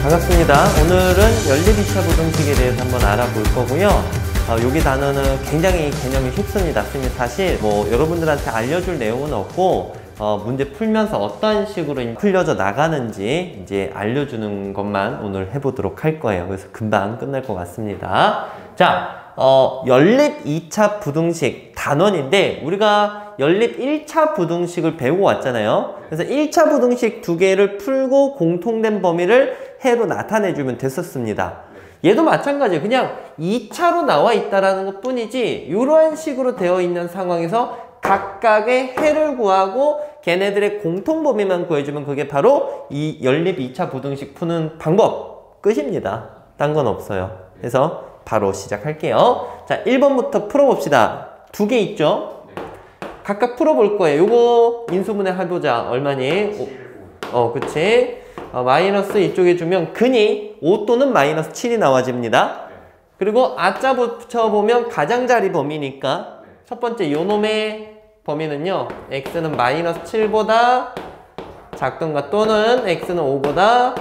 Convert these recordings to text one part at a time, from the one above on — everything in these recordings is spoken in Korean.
반갑습니다. 오늘은 연립 2차 부등식에 대해서 한번 알아볼 거고요. 여기 단어는 굉장히 개념이 쉽습니다. 사실 여러분들한테 알려줄 내용은 없고 문제 풀면서 어떤 식으로 풀려져 나가는지 이제 알려주는 것만 오늘 해보도록 할 거예요. 그래서 금방 끝날 것 같습니다. 자, 연립 2차 부등식 단원인데 우리가 연립 1차 부등식을 배우고 왔잖아요. 그래서 1차 부등식 두 개를 풀고 공통된 범위를 해로 나타내주면 됐었습니다. 얘도 마찬가지예요. 그냥 2차로 나와 있다라는 것 뿐이지 이러한 식으로 되어 있는 상황에서 각각의 해를 구하고 걔네들의 공통범위만 구해주면 그게 바로 이 연립 2차 부등식 푸는 방법 끝입니다. 딴 건 없어요. 그래서 바로 시작할게요. 자, 1번부터 풀어봅시다. 두 개 있죠? 각각 풀어볼 거예요. 요거 인수분해 해보자. 얼마니? 그치? 마이너스 이쪽에 주면 근이 5 또는 마이너스 7이 나와집니다. 그리고 아자 붙여보면 가장자리 범위니까 첫 번째 요놈의 범위는요, x는 마이너스 7보다 작던가 또는 x는 5보다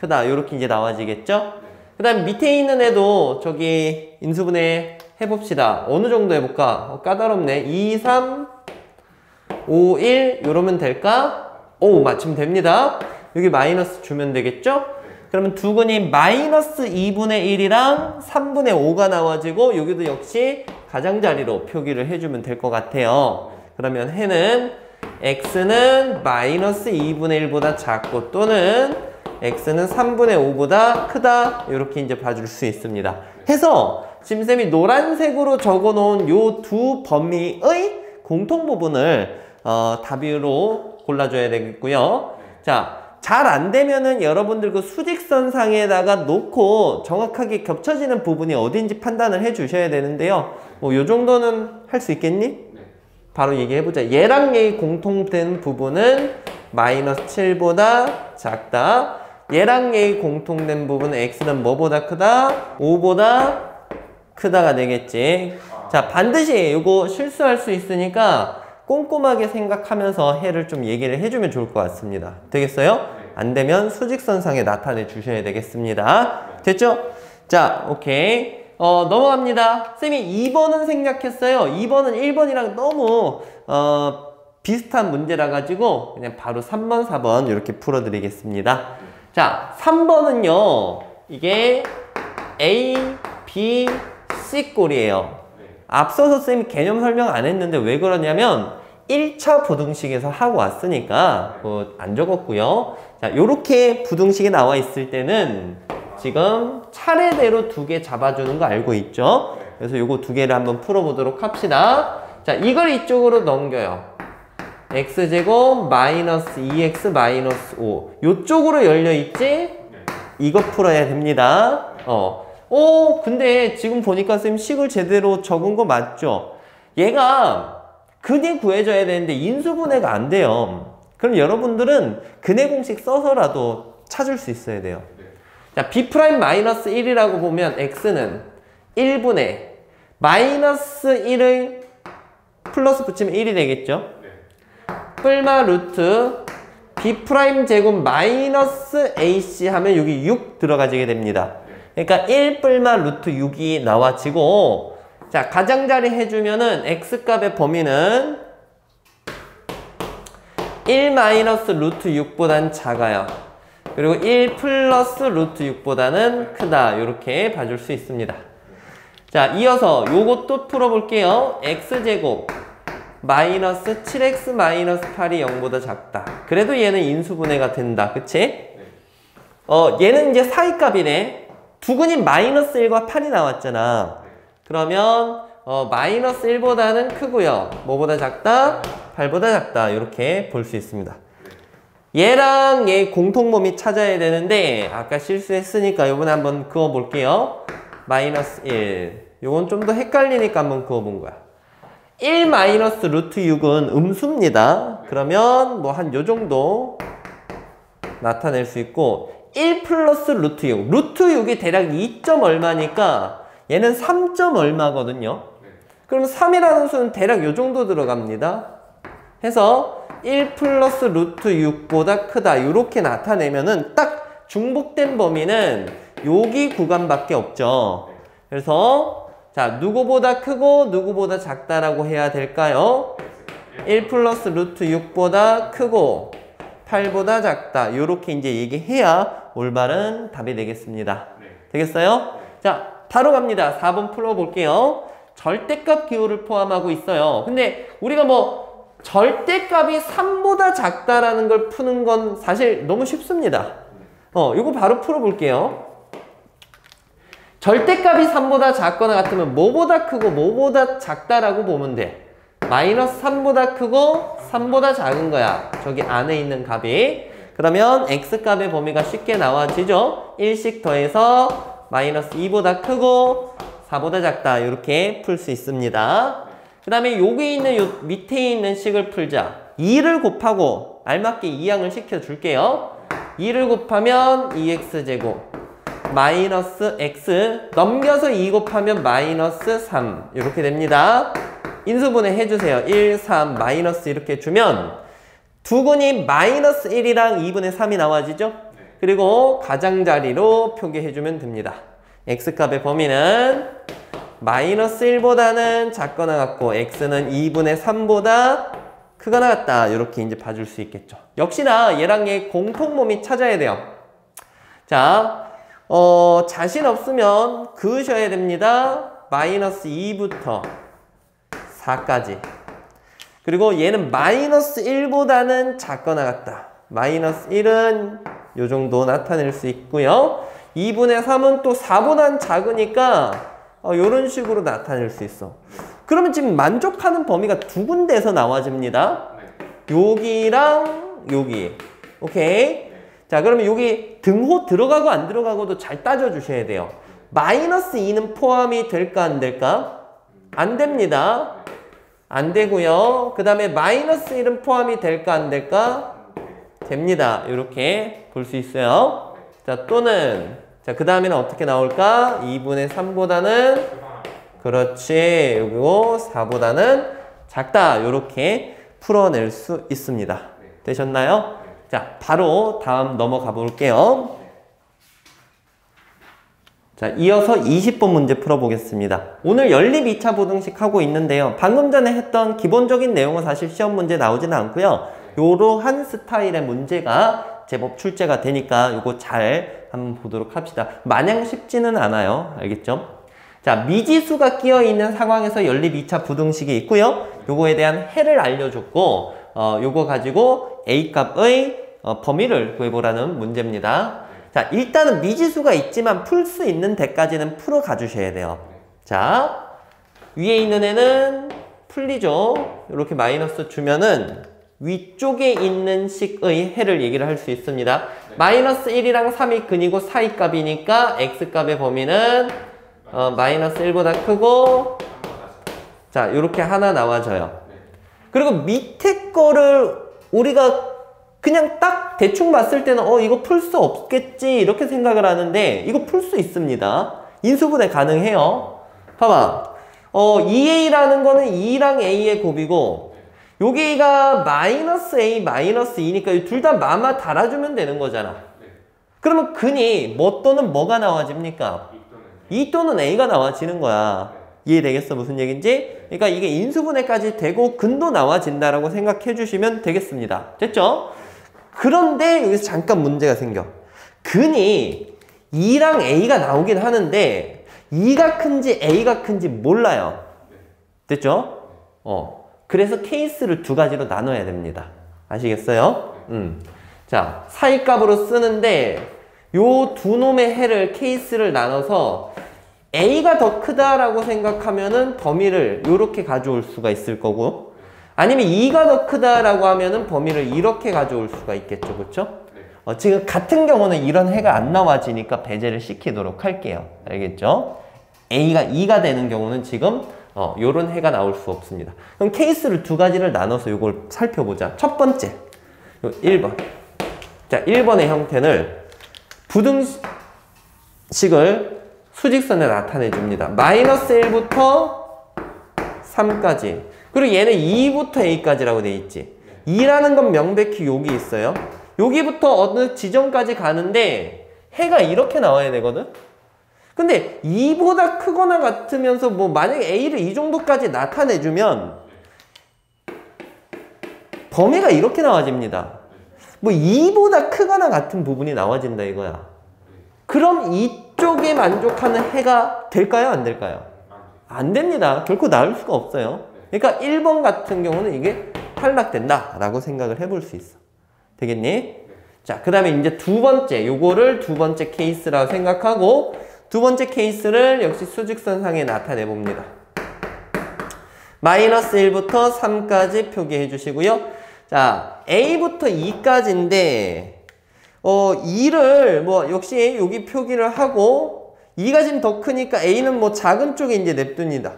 크다. 요렇게 이제 나와지겠죠? 그 다음 밑에 있는 애도 저기 인수분해 해봅시다. 어느 정도 해볼까? 까다롭네. 2, 3, 5, 1 요러면 될까? 오, 맞추면 됩니다. 여기 마이너스 주면 되겠죠? 그러면 두 근이 마이너스 2분의 1이랑 3분의 5가 나와지고 여기도 역시 가장자리로 표기를 해주면 될 것 같아요. 그러면 해는 x는 마이너스 2분의 1보다 작고 또는 x는 3분의 5보다 크다. 이렇게 이제 봐줄 수 있습니다. 해서 지금 쌤이 노란색으로 적어놓은 요 두 범위의 공통 부분을 답으로 골라줘야 되겠고요. 자, 잘 안 되면은 여러분들 그 수직선상에다가 놓고 정확하게 겹쳐지는 부분이 어딘지 판단을 해 주셔야 되는데요. 요 정도는 할 수 있겠니? 바로 얘기해보자. 얘랑 얘의 공통된 부분은 마이너스 7보다 작다. 얘랑 얘의 공통된 부분은 x는 뭐보다 크다? 5보다 크다가 되겠지. 자, 반드시 이거 실수할 수 있으니까 꼼꼼하게 생각하면서 해를 좀 얘기를 해주면 좋을 것 같습니다. 되겠어요? 안 되면 수직선상에 나타내 주셔야 되겠습니다. 됐죠? 자, 오케이. 넘어갑니다. 쌤이 2번은 생략했어요. 2번은 1번이랑 너무 비슷한 문제라 가지고 그냥 바로 3번, 4번 이렇게 풀어드리겠습니다. 자, 3번은요. 이게 A, B, C 꼴이에요. 앞서서 쌤이 개념 설명 안 했는데 왜 그러냐면 1차 부등식에서 하고 왔으니까 안 적었고요. 자, 요렇게 부등식이 나와 있을 때는 지금 차례대로 두 개 잡아주는 거 알고 있죠? 그래서 요거 두 개를 한번 풀어보도록 합시다. 자, 이걸 이쪽으로 넘겨요. x제곱 마이너스 2x 마이너스 5 요쪽으로 열려있지? 이거 풀어야 됩니다. 근데 지금 보니까 쌤 식을 제대로 적은 거 맞죠? 얘가 근이 구해져야 되는데 인수분해가 안 돼요. 그럼 여러분들은 근의 공식 써서라도 찾을 수 있어야 돼요. 자, b' 마이너스 1이라고 보면 x는 1분의 마이너스 1을 플러스 붙이면 1이 되겠죠? 뿔마 루트 b' 제곱 마이너스 ac 하면 여기 6 들어가지게 됩니다. 그러니까 1 뿔마 루트 6이 나와지고, 자, 가장자리 해주면은 x값의 범위는 1 마이너스 루트 6보단 작아요. 그리고 1 플러스 루트 6보다는 크다. 이렇게 봐줄 수 있습니다. 자, 이어서 요것도 풀어볼게요. x제곱 마이너스 7x 마이너스 8이 0보다 작다. 그래도 얘는 인수분해가 된다. 그치? 얘는 이제 사이값이네. 두 근이 마이너스 1과 8이 나왔잖아. 그러면 마이너스 1보다는 크고요. 뭐보다 작다? 8보다 작다. 이렇게 볼 수 있습니다. 얘랑 얘 공통범위 찾아야 되는데 아까 실수했으니까 이번에 한번 그어볼게요. 마이너스 1. 요건 좀 더 헷갈리니까 한번 그어본 거야. 1 마이너스 루트 6은 음수입니다. 그러면 뭐 한 요 정도 나타낼 수 있고 1 플러스 루트 6. 루트 6이 대략 2점 얼마니까 얘는 3점 얼마거든요. 그럼 3이라는 수는 대략 요 정도 들어갑니다. 해서 1 플러스 루트 6보다 크다. 이렇게 나타내면은 딱 중복된 범위는 여기 구간밖에 없죠. 그래서 자, 누구보다 크고 누구보다 작다라고 해야 될까요? 1 플러스 루트 6보다 크고 8보다 작다. 이렇게 이제 얘기해야 올바른 답이 되겠습니다. 되겠어요? 자, 바로 갑니다. 4번 풀어볼게요. 절대값 기호를 포함하고 있어요. 근데 우리가 뭐 절대값이 3보다 작다라는 걸 푸는 건 사실 너무 쉽습니다. 이거 바로 풀어볼게요. 절대값이 3보다 작거나 같으면 뭐보다 크고 뭐보다 작다라고 보면 돼. 마이너스 3보다 크고 3보다 작은 거야. 저기 안에 있는 값이. 그러면 x값의 범위가 쉽게 나와지죠. 1씩 더해서 마이너스 2보다 크고 4보다 작다. 이렇게 풀 수 있습니다. 그 다음에 여기 있는 요 밑에 있는 식을 풀자. 2를 곱하고 알맞게 이항을 시켜줄게요. 2를 곱하면 2x제곱 마이너스 x 넘겨서 2 곱하면 마이너스 3 이렇게 됩니다. 인수분해 해주세요. 1, 3, 마이너스 이렇게 주면 두근이 마이너스 1이랑 2분의 3이 나와지죠? 그리고 가장자리로 표기해주면 됩니다. x값의 범위는 마이너스 1보다는 작거나 같고 x는 2분의 3보다 크거나 같다. 이렇게 이제 봐줄 수 있겠죠. 역시나 얘랑 얘 공통범위 찾아야 돼요. 자, 자신 없으면 그으셔야 됩니다. 마이너스 2부터 4까지. 그리고 얘는 마이너스 1보다는 작거나 같다. 마이너스 1은 요 정도 나타낼 수 있고요. 2분의 3은 또 4보다는 작으니까 요런 식으로 나타낼 수 있어. 그러면 지금 만족하는 범위가 두 군데에서 나와집니다. 여기랑 여기. 오케이? 자, 그러면 여기 등호 들어가고 안 들어가고도 잘 따져주셔야 돼요. 마이너스 2는 포함이 될까 안 될까? 안 됩니다. 안 되고요. 그 다음에 마이너스 1은 포함이 될까 안 될까? 됩니다. 이렇게 볼 수 있어요. 자, 또는 자, 그 다음에는 어떻게 나올까? 2분의 3보다는 그렇지. 그리고 4보다는 작다. 이렇게 풀어낼 수 있습니다. 되셨나요? 자, 바로 다음 넘어가 볼게요. 자, 이어서 20번 문제 풀어보겠습니다. 오늘 연립 2차 부등식 하고 있는데요. 방금 전에 했던 기본적인 내용은 사실 시험 문제 나오지는 않고요. 요러한 스타일의 문제가 제법 출제가 되니까 이거 잘 한번 보도록 합시다. 마냥 쉽지는 않아요. 알겠죠? 자, 미지수가 끼어있는 상황에서 연립 2차 부등식이 있고요. 요거에 대한 해를 알려줬고 요거 가지고 A값의 범위를 구해보라는 문제입니다. 자, 일단은 미지수가 있지만 풀 수 있는 데까지는 풀어가 주셔야 돼요. 자, 위에 있는 애는 풀리죠. 이렇게 마이너스 주면은 위쪽에 있는 식의 해를 얘기를 할 수 있습니다. 마이너스 1이랑 3이 근이고 사이 값이니까 x값의 범위는 마이너스 1보다 크고 자, 이렇게 하나 나와져요. 그리고 밑에 거를 우리가 그냥 딱 대충 봤을 때는 이거 풀 수 없겠지 이렇게 생각을 하는데 이거 풀 수 있습니다. 인수분해 가능해요. 봐봐. 2a라는 거는 2랑 a의 곱이고 여기가 마이너스 a 마이너스 2니까 둘 다 마마 달아주면 되는 거잖아. 그러면 근이 뭐 또는 뭐가 나와집니까? 2 또는 a가 나와지는 거야. 이해되겠어? 무슨 얘기인지? 그러니까 이게 인수분해까지 되고 근도 나와진다라고 생각해 주시면 되겠습니다. 됐죠? 그런데 여기서 잠깐 문제가 생겨. 근이 2랑 a가 나오긴 하는데 2가 큰지 a가 큰지 몰라요. 됐죠? 그래서 케이스를 두 가지로 나눠야 됩니다. 아시겠어요? 자, 사이값으로 쓰는데 요 두 놈의 해를 케이스를 나눠서 a가 더 크다라고 생각하면은 범위를 요렇게 가져올 수가 있을 거고 아니면 2가 더 크다라고 하면은 범위를 이렇게 가져올 수가 있겠죠. 그렇죠? 지금 같은 경우는 이런 해가 안 나와지니까 배제를 시키도록 할게요. 알겠죠? a가 2가 되는 경우는 지금 요런 해가 나올 수 없습니다. 그럼 케이스를 두 가지를 나눠서 요걸 살펴보자. 첫 번째 1번. 자, 1번의 형태는 부등식을 수직선에 나타내 줍니다. 마이너스 1부터 3까지. 그리고 얘는 2부터 a까지라고 돼 있지. 2라는 건 명백히 여기 있어요. 여기부터 어느 지점까지 가는데 해가 이렇게 나와야 되거든? 근데 2보다 크거나 같으면서 뭐 만약에 A를 이 정도까지 나타내주면 범위가 이렇게 나와집니다. 뭐 2보다 크거나 같은 부분이 나와진다 이거야. 그럼 이쪽에 만족하는 해가 될까요? 안 될까요? 안 됩니다. 결코 나올 수가 없어요. 그러니까 1번 같은 경우는 이게 탈락된다 라고 생각을 해볼 수 있어. 되겠니? 자, 그 다음에 이제 두 번째, 요거를 두 번째 케이스라고 생각하고 두 번째 케이스를 역시 수직선상에 나타내 봅니다. 마이너스 1부터 3까지 표기해 주시고요. 자, A부터 2까지인데 2를 뭐 역시 여기 표기를 하고 2가 지금 더 크니까 A는 뭐 작은 쪽에 이제 냅둡니다.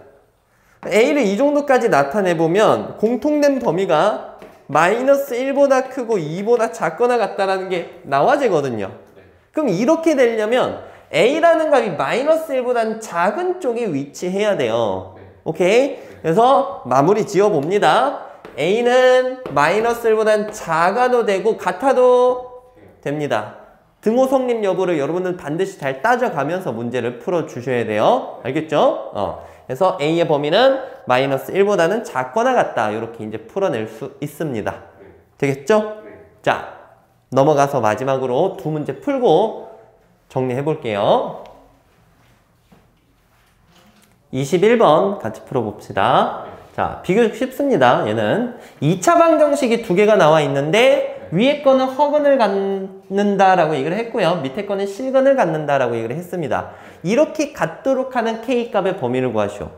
A를 이 정도까지 나타내 보면 공통된 범위가 마이너스 1보다 크고 2보다 작거나 같다라는 게 나와지거든요. 그럼 이렇게 되려면 A라는 값이 마이너스 1보다는 작은 쪽에 위치해야 돼요. 오케이? 그래서 마무리 지어 봅니다. A는 마이너스 1보다는 작아도 되고 같아도 됩니다. 등호 성립 여부를 여러분은 반드시 잘 따져가면서 문제를 풀어주셔야 돼요. 알겠죠? 그래서 A의 범위는 마이너스 1보다는 작거나 같다. 이렇게 이제 풀어낼 수 있습니다. 되겠죠? 자, 넘어가서 마지막으로 두 문제 풀고 정리해 볼게요. 21번 같이 풀어봅시다. 자, 비교적 쉽습니다. 얘는 2차 방정식이 두 개가 나와 있는데 위에 거는 허근을 갖는다라고 얘기를 했고요. 밑에 거는 실근을 갖는다라고 얘기를 했습니다. 이렇게 갖도록 하는 K값의 범위를 구하시오.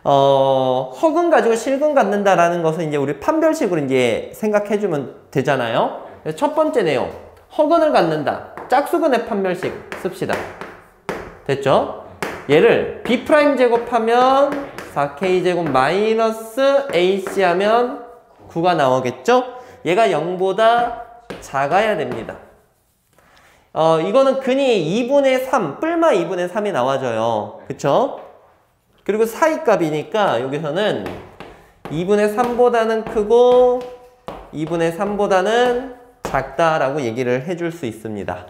허근 가지고 실근 갖는다라는 것은 이제 우리 판별식으로 이제 생각해주면 되잖아요. 첫 번째 내용, 허근을 갖는다. 짝수근의 판별식 씁시다. 됐죠? 얘를 B' 제곱하면 4K제곱 마이너스 AC 하면 9가 나오겠죠? 얘가 0보다 작아야 됩니다. 이거는 근이 2분의 3, 뿔마 2분의 3이 나와져요. 그쵸? 그리고 사이값이니까 여기서는 2분의 3보다는 크고 2분의 3보다는 작다라고 얘기를 해줄 수 있습니다.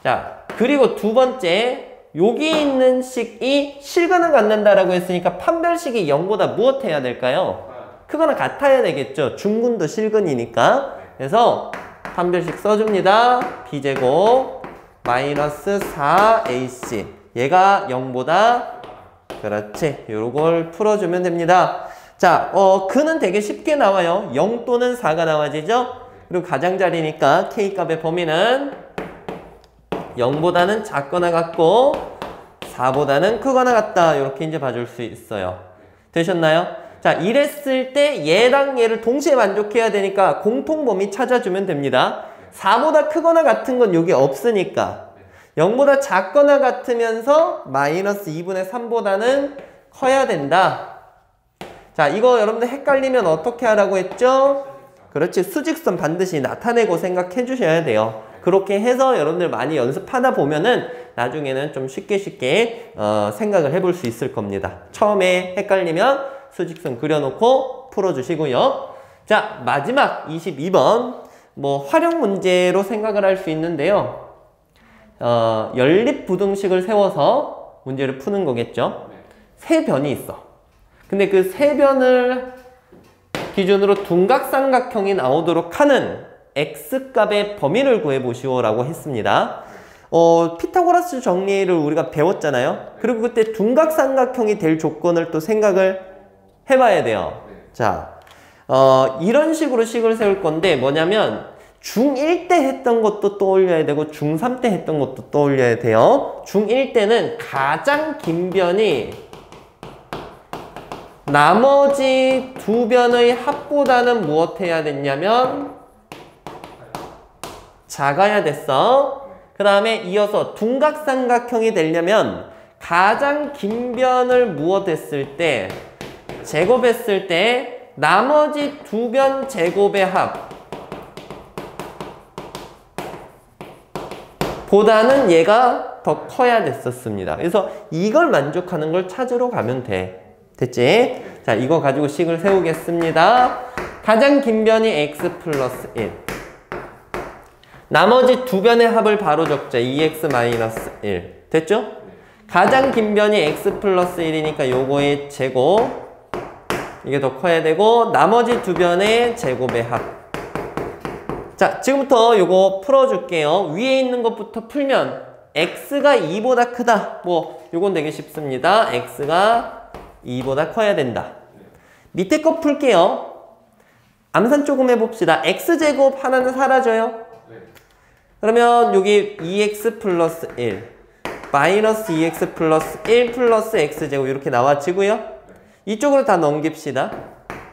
자, 그리고 두 번째, 여기 있는 식이 실근을 갖는다라고 했으니까 판별식이 0보다 무엇 해야 될까요? 크거나 같아야 되겠죠. 중근도 실근이니까. 그래서 판별식 써줍니다. B제곱 마이너스 4AC. 얘가 0보다 그렇지. 요걸 풀어주면 됩니다. 자, 근은 되게 쉽게 나와요. 0 또는 4가 나와지죠? 그리고 가장자리니까 K값의 범위는 0보다는 작거나 같고 4보다는 크거나 같다. 이렇게 이제 봐줄 수 있어요. 되셨나요? 자, 이랬을 때 얘랑 얘를 동시에 만족해야 되니까 공통범위 찾아주면 됩니다. 4보다 크거나 같은 건 여기 없으니까 0보다 작거나 같으면서 마이너스 2분의 3보다는 커야 된다. 자, 이거 여러분들 헷갈리면 어떻게 하라고 했죠? 그렇지. 수직선 반드시 나타내고 생각해 주셔야 돼요. 그렇게 해서 여러분들 많이 연습하다 보면은 나중에는 좀 쉽게 생각을 해볼 수 있을 겁니다. 처음에 헷갈리면 수직선 그려놓고 풀어주시고요. 자, 마지막 22번 뭐 활용 문제로 생각을 할 수 있는데요. 연립부등식을 세워서 문제를 푸는 거겠죠. 세 변이 있어. 근데 그 세 변을 기준으로 둔각삼각형이 나오도록 하는 X값의 범위를 구해보시오 라고 했습니다. 피타고라스 정리를 우리가 배웠잖아요. 그리고 그때 둔각삼각형이 될 조건을 또 생각을 해봐야 돼요. 자, 이런 식으로 식을 세울 건데 뭐냐면 중1 때 했던 것도 떠올려야 되고 중3 때 했던 것도 떠올려야 돼요. 중1 때는 가장 긴 변이 나머지 두 변의 합보다는 무엇 해야 됐냐면 작아야 됐어. 그 다음에 이어서 둔각삼각형이 되려면 가장 긴 변을 무엇 했을 때 제곱했을 때 나머지 두 변 제곱의 합 보다는 얘가 더 커야 됐었습니다. 그래서 이걸 만족하는 걸 찾으러 가면 돼. 됐지? 자, 이거 가지고 식을 세우겠습니다. 가장 긴 변이 x 플러스 1. 나머지 두 변의 합을 바로 적자. 2x-1 됐죠? 가장 긴 변이 x 플러스 1이니까 요거의 제곱 이게 더 커야 되고 나머지 두 변의 제곱의 합. 자, 지금부터 요거 풀어줄게요. 위에 있는 것부터 풀면 x가 2보다 크다. 뭐 요건 되게 쉽습니다. x가 2보다 커야 된다. 밑에 거 풀게요. 암산 조금 해봅시다. x제곱 하나는 사라져요. 그러면 여기 2x 플러스 1 마이너스 2x 플러스 1 플러스 x제곱 이렇게 나와지고요. 이쪽으로 다 넘깁시다.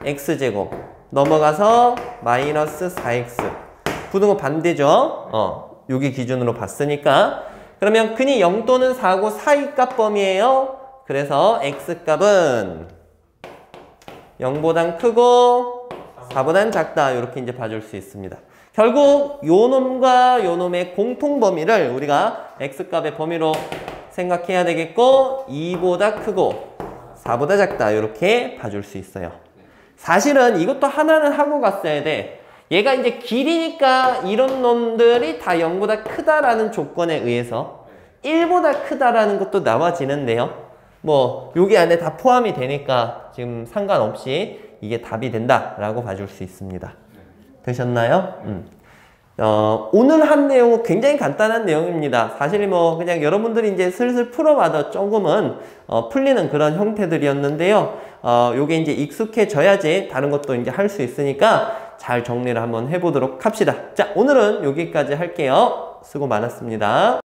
x제곱 넘어가서 마이너스 4x 굳은 거 반대죠. 여기 기준으로 봤으니까. 그러면 근이 0 또는 4고 사이값 범위예요. 그래서 x값은 0보단 크고 4보단 작다. 이렇게 이제 봐줄 수 있습니다. 결국 요 놈과 요 놈의 공통 범위를 우리가 x값의 범위로 생각해야 되겠고 2보다 크고 4보다 작다. 이렇게 봐줄 수 있어요. 사실은 이것도 하나는 하고 갔어야 돼. 얘가 이제 길이니까 이런 놈들이 다 0보다 크다라는 조건에 의해서 1보다 크다라는 것도 나와지는데요. 뭐 여기 안에 다 포함이 되니까 지금 상관없이 이게 답이 된다라고 봐줄 수 있습니다. 되셨나요? 오늘 한 내용은 굉장히 간단한 내용입니다. 사실 뭐 그냥 여러분들이 이제 슬슬 풀어봐도 조금은 풀리는 그런 형태들이었는데요. 요게 이제 익숙해져야지 다른 것도 이제 할 수 있으니까 잘 정리를 한번 해보도록 합시다. 자, 오늘은 여기까지 할게요. 수고 많았습니다.